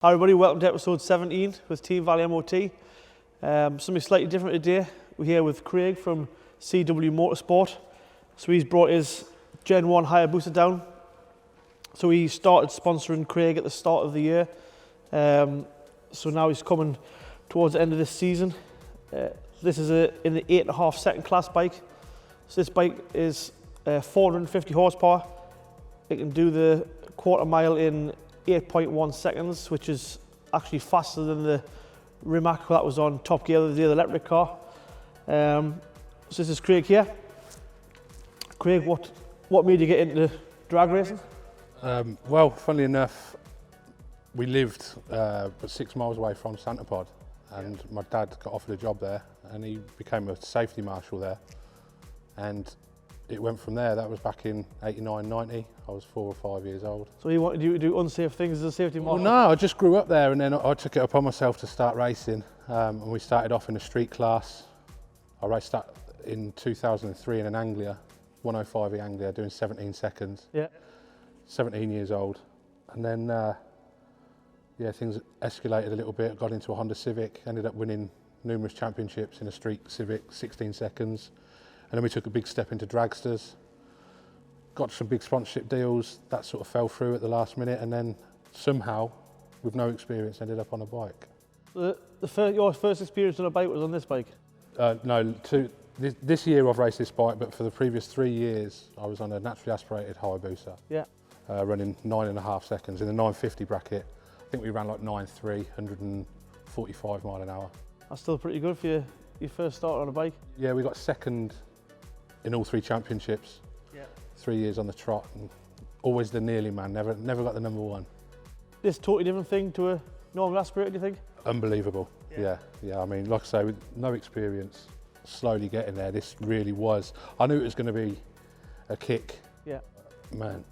Hi everybody, welcome to episode 17 with Team Valley MOT. Something slightly different today. We're here with Craig from CW Motorsport. So he's brought his Gen 1 Hayabusa down. So he started sponsoring Craig at the start of the year. So now he's coming towards the end of this season. This is in the 8.5 second class bike. So this bike is 450 horsepower. It can do the quarter mile in 8.1 seconds, which is actually faster than the Rimac that was on Top Gear the other electric car. So this is Craig here. Craig, what made you get into drag racing? Well, funnily enough, we lived 6 miles away from Santa Pod, and my dad got offered a job there, and he became a safety marshal there, and it went from there. That was back in 89, 90. I was 4 or 5 years old. So he wanted you to do unsafe things as a safety marshal? Well, no, I just grew up there, and then I took it upon myself to start racing. And we started off in a street class. I raced that in 2003 in an Anglia, 105e Anglia, doing 17 seconds. Yeah. 17 years old. And then, yeah, things escalated a little bit. Got into a Honda Civic, ended up winning numerous championships in a street Civic, 16 seconds. And then we took a big step into dragsters, got some big sponsorship deals. That sort of fell through at the last minute, and then somehow, with no experience, ended up on a bike. Your first experience on a bike was on this bike? No, this year I've raced this bike, but for the previous 3 years, I was on a naturally aspirated Hayabusa. Yeah. Running 9.5 seconds in the 950 bracket. I think we ran like 9.3, 145 mile an hour. That's still pretty good for your first start on a bike? Yeah, we got second in all 3 championships. Yeah. 3 years on the trot, and always the nearly man, never got the number 1. This totally different thing to a normal aspirator, do you think? Unbelievable. Yeah. I mean, like I say, with no experience, slowly getting there, this really was. I knew it was going to be a kick. Yeah. Man,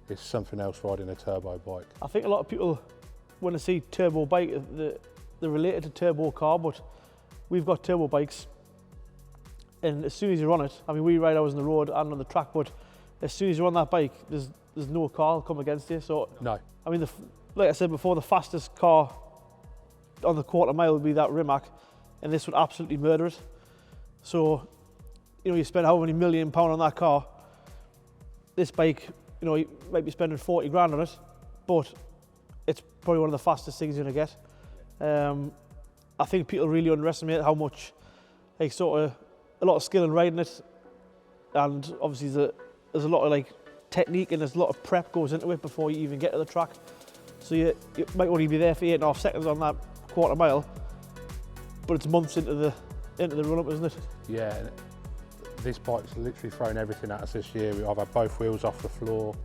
it's something else riding a turbo bike. I think a lot of people, when they see turbo bike, they're related to turbo car, but we've got turbo bikes, and as soon as you're on it, I mean, we ride ours on the road and on the track, but as soon as you're on that bike, there's no car will come against you. So no. I mean, like I said before, the fastest car on the quarter mile would be that Rimac, and this would absolutely murder it. So, you know, you spend how many £1 million on that car. This bike, you know, you might be spending 40 grand on it, but it's probably one of the fastest things you're gonna get. I think people really underestimate how much, like, a lot of skill in riding it, and obviously there's a lot of like technique and there's a lot of prep goes into it before you even get to the track. So you might only be there for 8.5 seconds on that quarter mile, but it's months into the run-up, isn't it? Yeah, this bike's literally thrown everything at us this year. I've had both wheels off the floor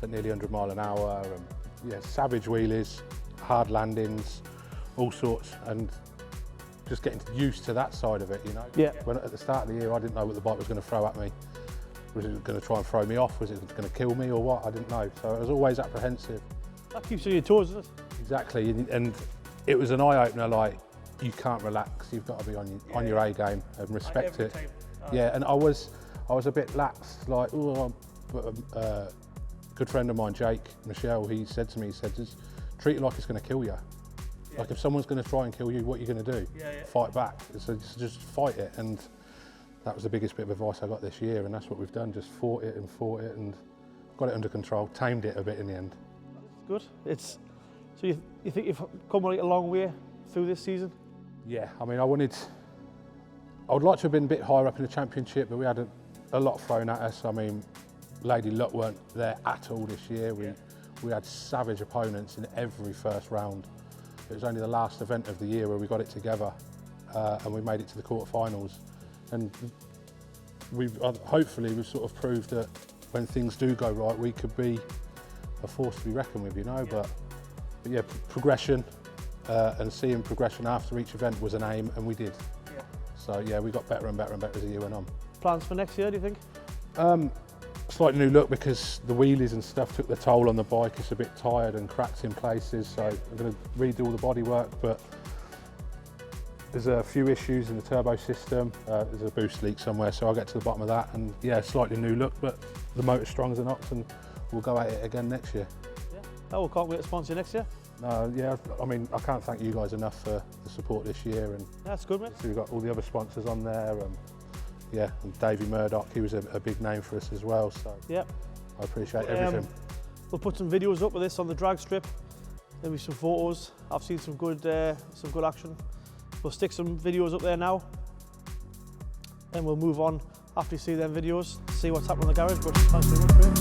at nearly 100 mile an hour, and yeah, savage wheelies, hard landings, all sorts, and just getting used to that side of it, you know. Yeah. When at the start of the year, I didn't know what the bike was going to throw at me. Was it going to try and throw me off? Was it going to kill me or what? I didn't know. So I was always apprehensive. That keeps you on your toes, doesn't it? Exactly, and it was an eye-opener. Like, you can't relax. You've got to be on your A game and respect it. Yeah, and I was a bit lax. Like, but a good friend of mine, Jake Michelle, he said to me, just treat it like it's going to kill you. Yeah. Like, if someone's going to try and kill you, what are you going to do? Yeah. Fight back. So just fight it. And that was the biggest bit of advice I got this year, and that's what we've done. Just fought it and got it under control, tamed it a bit in the end. That's good. So you think you've come a long way through this season? Yeah, I mean, I would like to have been a bit higher up in the championship, but we had a lot thrown at us. I mean, Lady Luck weren't there at all this year. We had savage opponents in every first round. It was only the last event of the year where we got it together, and we made it to the quarterfinals. And hopefully we've sort of proved that when things do go right, we could be a force to be reckoned with, you know. But yeah, progression and seeing progression after each event was an aim, and we did. Yeah. So yeah, we got better and better and better as the year went on. Plans for next year, do you think? Slightly new look, because the wheelies and stuff took the toll on the bike. It's a bit tired and cracked in places, so I'm going to redo all the bodywork, but there's a few issues in the turbo system. There's a boost leak somewhere, so I'll get to the bottom of that. And yeah, slightly new look, but the motor's strong as an ox, and we'll go at it again next year. Yeah. Oh, we can't wait to sponsor you next year. Yeah, I mean, I can't thank you guys enough for the support this year, and That's good, mate. so we've got all the other sponsors on there. Yeah, and Davey Murdoch, he was a big name for us as well, so Yep. I appreciate everything. We'll put some videos up of this on the drag strip, maybe some photos. I've seen some good action. We'll stick some videos up there now, and we'll move on after you see them videos, see what's happening in the garage. But thanks very much, Craig.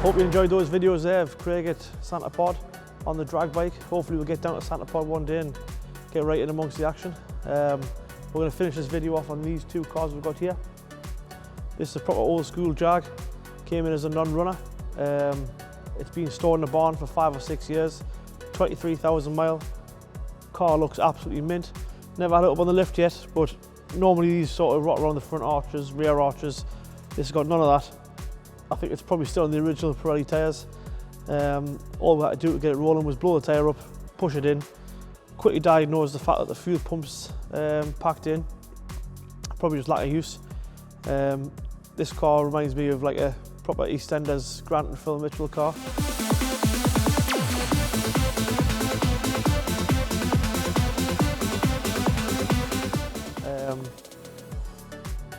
Hope you enjoyed those videos there of Craig at Santa Pod on the drag bike. Hopefully we'll get down to Santa Pod one day and get right in amongst the action. We're going to finish this video off on these two cars we've got here. This is a proper old school Jag, came in as a non-runner. It's been stored in the barn for 5 or 6 years, 23,000 mile. Car looks absolutely mint. Never had it up on the lift yet, but normally these sort of rot around the front arches, rear arches. This has got none of that. I think it's probably still on the original Pirelli tyres. All we had to do to get it rolling was blow the tyre up, push it in, quickly diagnose the fact that the fuel pump's packed in, probably just lack of use. This car reminds me of like a proper EastEnders Grant and Phil Mitchell car.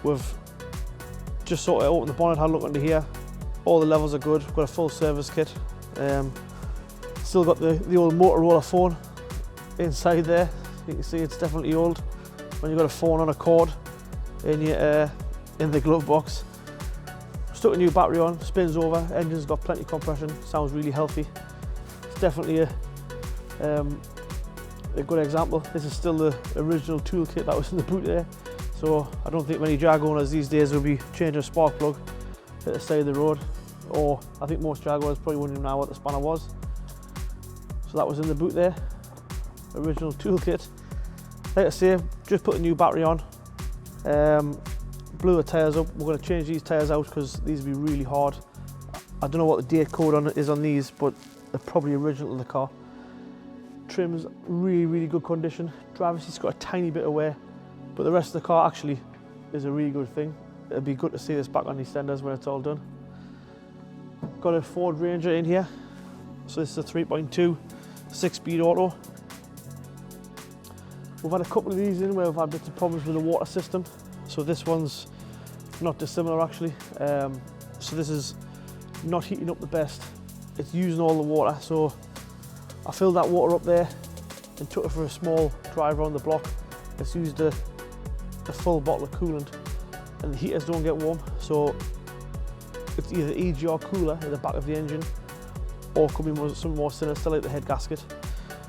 We've just sort of opened the bonnet, had a look under here. All the levels are good. We've got a full service kit. Still got the old Motorola phone inside there. You can see it's definitely old when you've got a phone on a cord in the glove box. Stuck a new battery on, spins over, engine's got plenty of compression, sounds really healthy. It's definitely a good example. This is still the original toolkit that was in the boot there. So I don't think many Jag owners these days will be changing a spark plug at the side of the road, or I think most Jaguars probably wouldn't even know what the spanner was. So that was in the boot there, original toolkit. Like I say, just put a new battery on, blew the tyres up. We're going to change these tyres out because these will be really hard. I don't know what the date code is on these, but they're probably original to the car. Trim's really good condition. Driver's seat's got a tiny bit of wear, but the rest of the car actually is a really good thing. It'll be good to see this back on EastEnders when it's all done. Got a Ford Ranger in here. So this is a 3.2 6-speed auto. We've had a couple of these in where we've had bits of problems with the water system. So this one's not dissimilar actually. So this is not heating up the best. It's using all the water. So I filled that water up there and took it for a small drive around the block. It's used a full bottle of coolant and the heaters don't get warm. So it's either EGR cooler in the back of the engine or could be something more sinister like the head gasket.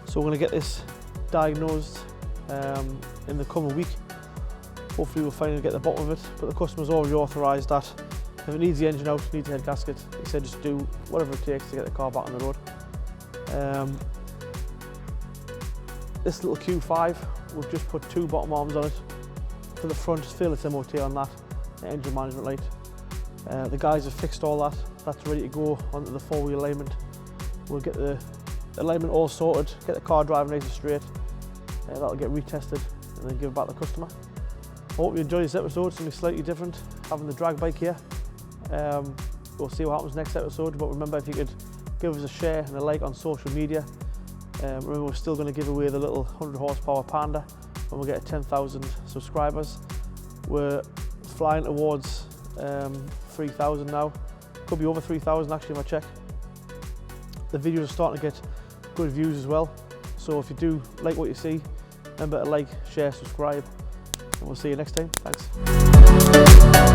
So we're going to get this diagnosed in the coming week. Hopefully we'll finally get the bottom of it, but the customer's already authorised that if it needs the engine out, needs the head gasket, he said just do whatever it takes to get the car back on the road. This little Q5, we've just put 2 bottom arms on it. For the front, fairless MOT on that, the engine management light. The guys have fixed all that. That's ready to go onto the 4-wheel alignment. We'll get the alignment all sorted, get the car driving nice and straight. That'll get retested and then give it back to the customer. I hope you enjoyed this episode. It's going to be slightly different, having the drag bike here. We'll see what happens next episode, but remember, if you could give us a share and a like on social media. Remember, we're still going to give away the little 100 horsepower Panda when we get 10,000 subscribers. We're flying towards 3,000 now. Could be over 3,000 actually if I check. The videos are starting to get good views as well. So if you do like what you see, remember to like, share, subscribe, and we'll see you next time. Thanks.